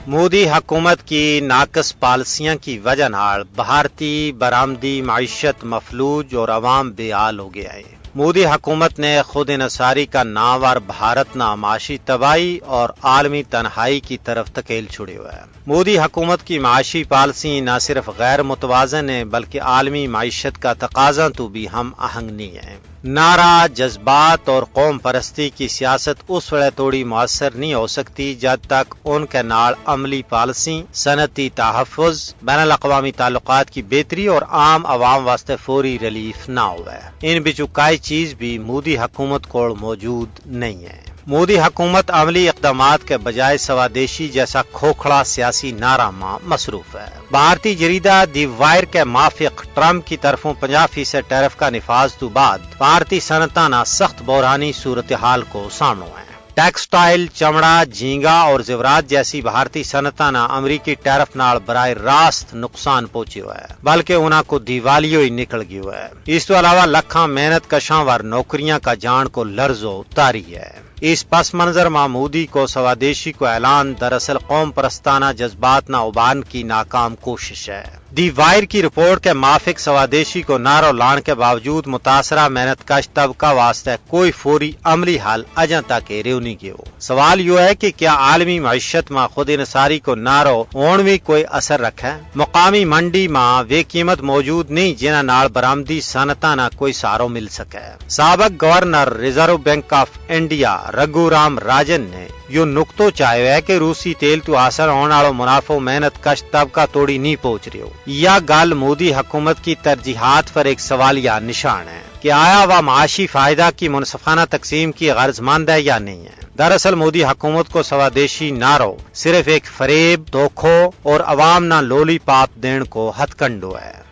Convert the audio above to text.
مودی حکومت کی ناقص پالیسیاں کی وجہ نال بھارتی برآمدی معیشت مفلوج اور عوام بے حال ہو گیا ہے۔ مودی حکومت نے خود انحصاری کا نامور بھارت نہ معاشی تباہی اور عالمی تنہائی کی طرف تکیل چھڑے ہوا ہے۔ مودی حکومت کی معاشی پالیسی نہ صرف غیر متوازن ہے بلکہ عالمی معیشت کا تقاضا تو بھی ہم آہنگ نہیں ہے۔ نعرہ، جذبات اور قوم پرستی کی سیاست اس وقت توڑی مؤثر نہیں ہو سکتی جب تک ان کے نال عملی پالیسی، صنعتی تحفظ، بین الاقوامی تعلقات کی بہتری اور عام عوام واسطے فوری ریلیف نہ ہوا ہے۔ ان بچوں کئی چیز بھی مودی حکومت کو موجود نہیں ہے۔ مودی حکومت عملی اقدامات کے بجائے سوادیشی جیسا کھوکھڑا سیاسی نعرہ میں مصروف ہے۔ بھارتی جریدہ دی وائر کے موافق ٹرمپ کی طرفوں 50% ٹیرف کا نفاذ تو بعد بھارتی صنعتاں سخت بحرانی صورتحال کو سامنے ہے۔ ٹیکسٹائل، چمڑا، جھینگا اور زیورات جیسی بھارتی صنعتاں امریکی ٹیرف نال براہ راست نقصان پہنچے ہوا ہے بلکہ انہاں کو دیوالیو ہی نکل گئی ہوا ہے۔ اس تو علاوہ لکھاں محنت کشاں ور نوکریاں کا جان کو لرزو تاری ہے۔ اس پس منظر میں مودی کو سوادیشی کو اعلان دراصل قوم پرستانہ جذبات نہ ابان کی ناکام کوشش ہے۔ دی وائر کی رپورٹ کے موافق سوادیشی کو نعرہ لان کے باوجود متاثرہ محنت کش طبقہ واسطے کوئی فوری عملی حل اجاں تک ریو نہیں گیا۔ سوال یہ ہے کہ کیا عالمی معیشت میں خود انحصاری کو نعرہ ہون بھی کوئی اثر رکھا ہے؟ مقامی منڈی میں وہ قیمت موجود نہیں جنہاں نال برآمدی صنعتاں نہ کوئی سہارو مل سکے۔ سابق governor reserve bank of India Raghu Ram Rajan نے یہ نقطہ چاہے ہے کہ روسی تیل تو حاصل ہونے والو منافع محنت کش طبقہ توڑی نہیں پہنچ رہی ہو۔ یہ گل مودی حکومت کی ترجیحات پر ایک سوالیہ نشان ہے کہ آیا وہ معاشی فائدہ کی منصفانہ تقسیم کی غرض مند ہے یا نہیں ہے۔ دراصل مودی حکومت کو سوادیشی نعرہ صرف ایک فریب، دھوکھوں اور عوام نہ لولی پاپ دین کو ہتھ کنڈو ہے۔